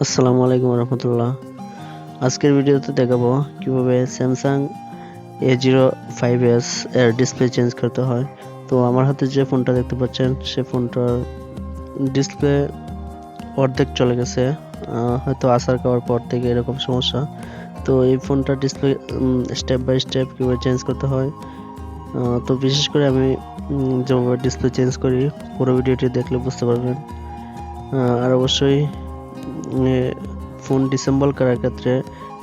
আসসালামু আলাইকুম রহমতুল্লাহ। আজকের ভিডিওতে দেখাবো কিভাবে স্যামসাং A05s এর ডিসপ্লে চেঞ্জ করতে হয়। তো আমার হাতে যে ফোনটা দেখতে পাচ্ছেন সে ফোনটার ডিসপ্লে অর্ধেক চলে গেছে, হয়তো আসার খাওয়ার পর থেকে এরকম সমস্যা। তো এই ফোনটার ডিসপ্লে স্টেপ বাই স্টেপ কীভাবে চেঞ্জ করতে হয়, তো বিশেষ করে আমি যেভাবে ডিসপ্লে চেঞ্জ করি পুরো ভিডিওটি দেখলে বুঝতে পারবেন। আর অবশ্যই ফোন ডিসেম্বল করার ক্ষেত্রে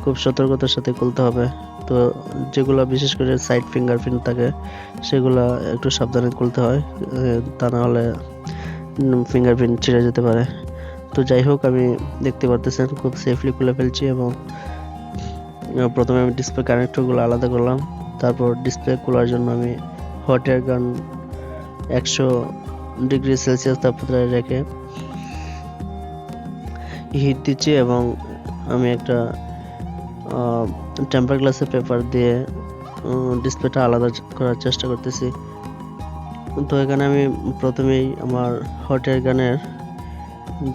খুব সতর্কতার সাথে খুলতে হবে। তো যেগুলো বিশেষ করে সাইড ফিঙ্গারপ্রিন্ট থাকে সেগুলো একটু সাবধানে খুলতে হয়, তা না হলে ফিঙ্গারপ্রিন্ট ছিঁড়ে যেতে পারে। তো যাই হোক, আমি দেখতে পারতেছেন খুব সেফলি খুলে ফেলছি এবং প্রথমে আমি ডিসপ্লে কানেক্টরগুলো আলাদা করলাম। তারপর ডিসপ্লে খোলার জন্য আমি হট এয়ার গান 100°C তাপমাত্রায় রেখে হিট দিচ্ছি এবং আমি একটা টেম্পার গ্লাসের পেপার দিয়ে ডিসপ্লেটা আলাদা করার চেষ্টা করতেছি। তো এখানে আমি প্রথমেই আমার হট এয়ার গানের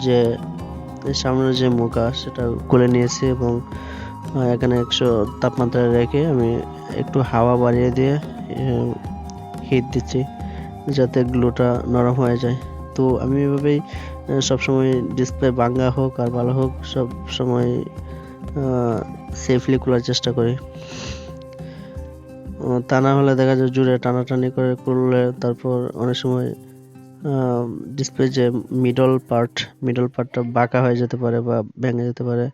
যে সামনের যে মুখা সেটা খুলে নিয়েছি এবং এখানে 100 তাপমাত্রায় রেখে আমি একটু হাওয়া বাড়িয়ে দিয়ে হিট দিচ্ছি যাতে গ্লুটা নরম হয়ে যায়। তো আমি এভাবেই সবসময় ডিসপ্লে ভাঙা হোক আর ভালো হোক সব সময় সেফলি খোলার চেষ্টা করি। তা না হলে দেখা যায় জুড়ে টানাটানি করে খুললে তারপর অনেক সময় ডিসপ্লে যে মিডল পার্টটা বাঁকা হয়ে যেতে পারে বা ভেঙে যেতে পারে।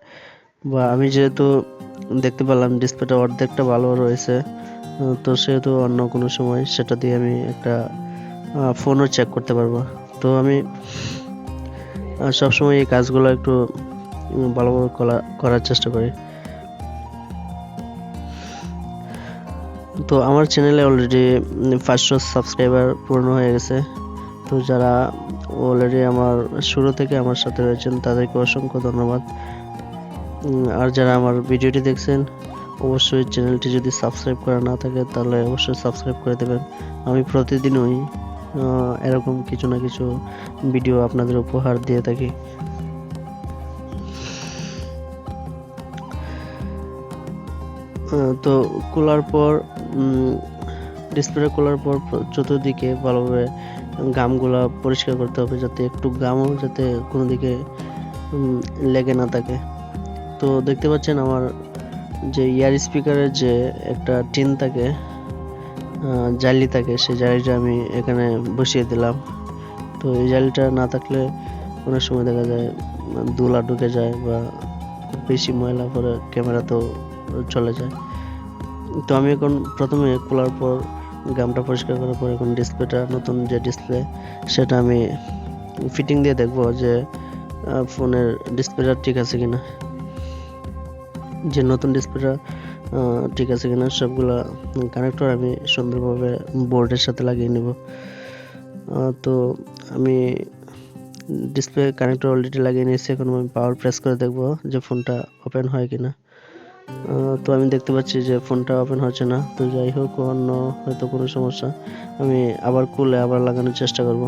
বা আমি যেহেতু দেখতে পেলাম ডিসপ্লেটা অর্ধেকটা ভালো রয়েছে, তো সেহেতু অন্য কোনো সময় সেটা দিয়ে আমি একটা ফোনও চেক করতে পারবো। তো আমি সবসময় এই কাজগুলো একটু ভালোভাবে করার চেষ্টা করি। তো আমার চ্যানেলে অলরেডি 500 সাবস্ক্রাইবার পূর্ণ হয়ে গেছে। তো যারা অলরেডি আমার শুরু থেকে আমার সাথে রয়েছেন তাদেরকে অসংখ্য ধন্যবাদ। আর যারা আমার ভিডিওটি দেখছেন অবশ্যই চ্যানেলটি যদি সাবস্ক্রাইব করা না থাকে তাহলে অবশ্যই সাবস্ক্রাইব করে দেবেন। আমি প্রতিদিনই এরকম কিছু না কিছু ভিডিও আপনাদের উপহার দিয়ে থাকি। তো খোলার পর ডিসপ্লে খোলার পর চতুর্দিকে ভালোভাবে গামগুলা পরিষ্কার করতে হবে যাতে একটু গামও যাতে কোনো দিকে লেগে না থাকে। তো দেখতে পাচ্ছেন আমার যে ইয়ার স্পিকারের যে একটা টিন থাকে, জালি থাকে, সেই জালিটা আমি এখানে বসিয়ে দিলাম। তো এই জালিটা না থাকলে অনেক সময় দেখা যায় ধুলা ঢুকে যায় বা খুব বেশি ময়লা পরে ক্যামেরাতেও চলে যায়। তো আমি এখন প্রথমে খোলার পর গামটা পরিষ্কার করার পর এখন ডিসপ্লেটা, নতুন যে ডিসপ্লে সেটা আমি ফিটিং দিয়ে দেখব যে ফোনের ডিসপ্লেটা ঠিক আছে কিনা, যে নতুন ডিসপ্লেটা ঠিক আছে কিনা। সবগুলা কানেক্টর আমি সুন্দরভাবে বোর্ডের সাথে লাগিয়ে নেব। তো আমি ডিসপ্লে কানেক্টর অলরেডি লাগিয়ে নিয়েছি, এখন আমি পাওয়ার প্রেস করে দেখব যে ফোনটা ওপেন হয় কিনা। তো আমি দেখতে পাচ্ছি যে ফোনটা ওপেন হচ্ছে না। তো যাই হোক, অন্য হয়তো কোনো সমস্যা, আমি আবার খুলে আবার লাগানোর চেষ্টা করব।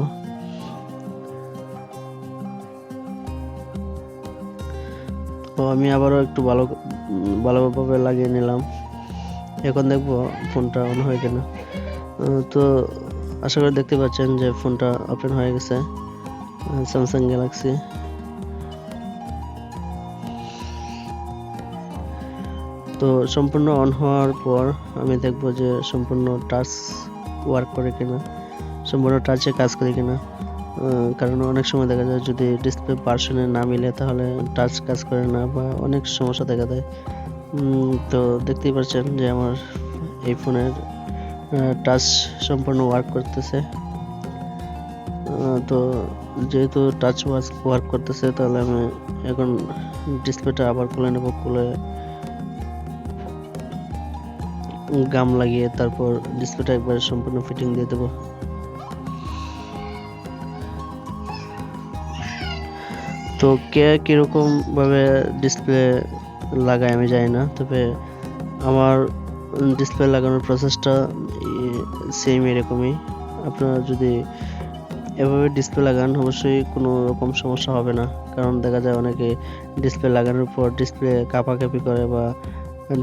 তো আমি আবারও একটু ভালোভাবে লাগিয়ে নিলাম। এখন দেখব ফোনটা অন হয় কিনা। তো আশা করি দেখতে পাচ্ছেন যে ফোনটা ওপেন হয়ে গেছে, স্যামসাং গ্যালাক্সি। তো সম্পূর্ণ অন হওয়ার পর আমি দেখব যে সম্পূর্ণ টাচ ওয়ার্ক করে কিনা, সম্পূর্ণ টাচে কাজ করে কিনা। কারণ অনেক সময় দেখা যায় যদি ডিসপ্লে ভার্সনে না মিলে তাহলে টাচ কাজ করে না বা অনেক সমস্যা দেখা দেয়। তো দেখতেই পাচ্ছেন যে আমার এই ফোনের টাচ সম্পূর্ণ ওয়ার্ক করতেছে। তো যেহেতু টাচ ওয়ার্ক করতেছে তাহলে আমি এখন ডিসপ্লেটা আবার খুলে নেব, খুলে গাম লাগিয়ে তারপর ডিসপ্লেটা একবার সম্পূর্ণ ফিটিং দিয়ে দেবো। তো কে কীরকম ভাবে ডিসপ্লে লাগায় আমি জানি না, তবে আমার ডিসপ্লে লাগানোর প্রসেসটা সেম এরকমই। আপনারা যদি এভাবে ডিসপ্লে লাগান অবশ্যই কোনো রকম সমস্যা হবে না, কারণ দেখা যায় অনেকে ডিসপ্লে লাগানোর পর ডিসপ্লে কাঁপাকাঁপি করে বা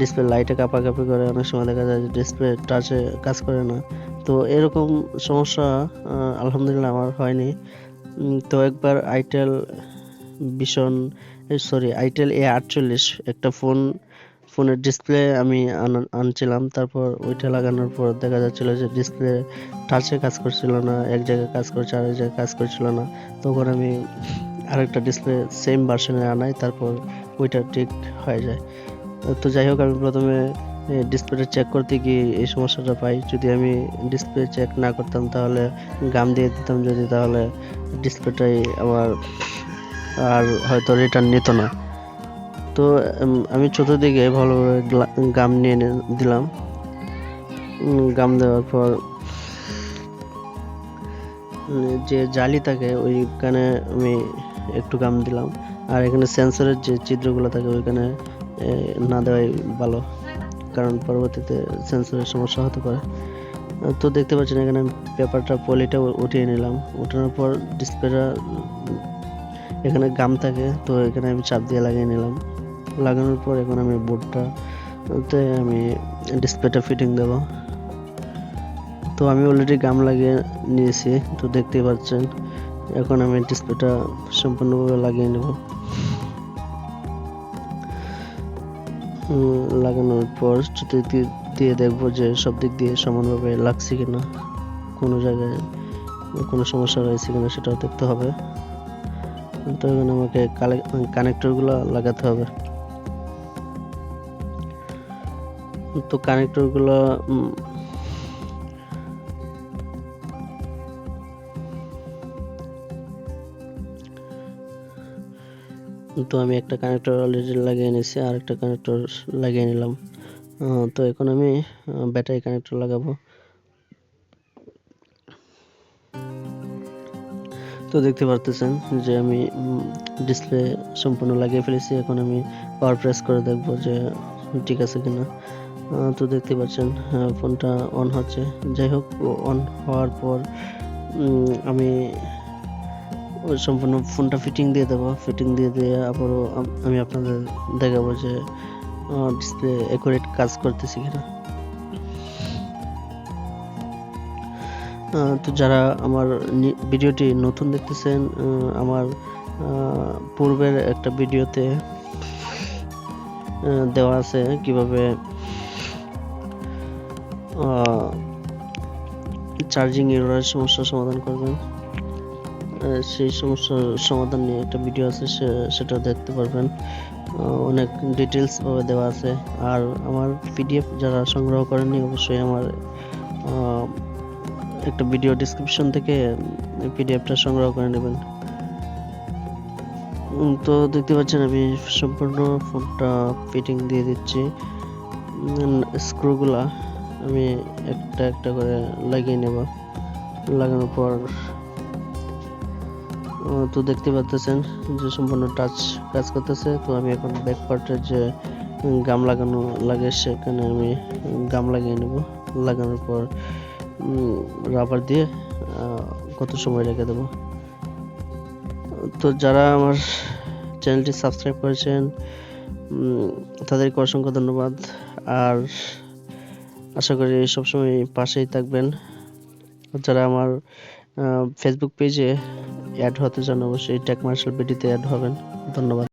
ডিসপ্লে লাইটে কাঁপাকাঁপি করে, অনেক সময় দেখা যায় যে ডিসপ্লে টাচে কাজ করে না। তো এরকম সমস্যা আলহামদুলিল্লাহ আমার হয়নি। তো একবার আইটেল A48 একটা ফোনের ডিসপ্লে আমি আনছিলাম, তারপর ওইটা লাগানোর পর দেখা যাচ্ছিল যে ডিসপ্লে টাচে কাজ করছিল না, এক জায়গায় কাজ করছে আরেক জায়গায় কাজ করছিল না। তখন আমি আরেকটা ডিসপ্লে সেম ভার্সনে আনাই, তারপর ওইটা ঠিক হয়ে যায়। তো যাই হোক, আমি প্রথমে ডিসপ্লেটা চেক করতে গিয়ে এই সমস্যাটা পাই। যদি আমি ডিসপ্লে চেক না করতাম তাহলে গাম দিয়ে দিতাম যদি, তাহলে ডিসপ্লেটাই আমার আর হয়তো রিটার্ন নিত না। তো আমি চতুর্দিকে ভালোভাবে গাম নিয়ে দিলাম। গাম দেওয়ার পর যে জালি থাকে ওইখানে আমি একটু গাম দিলাম, আর এখানে সেন্সরের যে ছিদ্রগুলো থাকে ওইখানে না দেওয়াই ভালো, কারণ পরবর্তীতে সেন্সরের সমস্যা হতে পারে। তো দেখতে পাচ্ছেন এখানে পেপারটা পলিটা উঠিয়ে নিলাম। উঠানোর পর ডিসপ্লেটা এখানে গাম থাকে, তো এখানে আমি চাপ দিয়ে লাগিয়ে নিলাম। লাগানোর পর এখন আমি বোর্ডটাতে আমি ডিসপ্লেটা ফিটিং দেব। তো আমি অলরেডি গাম লাগিয়ে নিয়েছি, তো দেখতেই পাচ্ছেন। এখন আমি ডিসপ্লেটা সম্পূর্ণভাবে লাগিয়ে নেব। লাগানোর পর দিয়ে দেখবো যে সব দিক দিয়ে সমানভাবে লাগছে কিনা, কোনো জায়গায় কোনো সমস্যা রয়েছে কিনা সেটাও দেখতে হবে। তো এখানে আমাকে কানেক্টরগুলো লাগাতে হবে। তো কানেক্টরগুলো তো আমি একটা কানেক্টর অলরেডি লাগিয়ে নিয়েছি, আর একটা কানেক্টর লাগিয়ে নিলাম। তো এখন আমি ব্যাটারি কানেক্টর লাগাবো। তো দেখতে পারতেছেন যে আমি ডিসপ্লে সম্পূর্ণ লাগিয়ে ফেলেছি। এখন আমি পাওয়ার প্রেস করে দেখব যে ঠিক আছে কিনা। তো দেখতে পাচ্ছেন ফোনটা অন হচ্ছে। যাই হোক, অন হওয়ার পর আমি সম্পূর্ণ ফোনটা ফিটিং দিয়ে দেবো। ফিটিং দিয়ে আবারও আমি আপনাদের দেখাবো যে ডিসপ্লে অ্যাকুরেট কাজ করতেছে কিনা। তো যারা আমার ভিডিওটি নতুন দেখতেছেন, আমার পূর্বের একটা ভিডিওতে দেওয়া আছে কিভাবে চার্জিং এররের সমস্যার সমাধান করবেন। সেই সমস্যার সমাধান নিয়ে একটা ভিডিও আছে, সেটা দেখতে পারবেন। অনেক ডিটেলস ভাবে দেওয়া আছে। আর আমার পিডিএফ যারা সংগ্রহ করেননি, অবশ্যই আমার একটা ভিডিও ডেসক্রিপশন থেকে পিডিএফটা সংগ্রহ করে নেবেন। তো দেখতে পাচ্ছেন আমি সম্পূর্ণ ফোনটা ফিটিং দিয়ে দিচ্ছি। স্ক্রুগুলা আমি একটা একটা করে লাগিয়ে নেব। লাগানোর পর তো দেখতে পাচ্ছেন যে সম্পূর্ণ টাচ কাজ করতেছে। তো আমি এখন ব্যাক পার্টের যে গাম লাগানো লাগে সেখানে আমি গাম লাগিয়ে নেব। লাগানোর পর রাবার দিয়ে কত সময় রেখে দেব। তো যারা আমার চ্যানেলটি সাবস্ক্রাইব করেছেন তাদেরকে অসংখ্য ধন্যবাদ। আর আশা করি সবসময় পাশেই থাকবেন। যারা আমার ফেসবুক পেজে অ্যাড হতে চান, অবশ্যই টেক মার্শাল বিডিতে অ্যাড হবেন। ধন্যবাদ।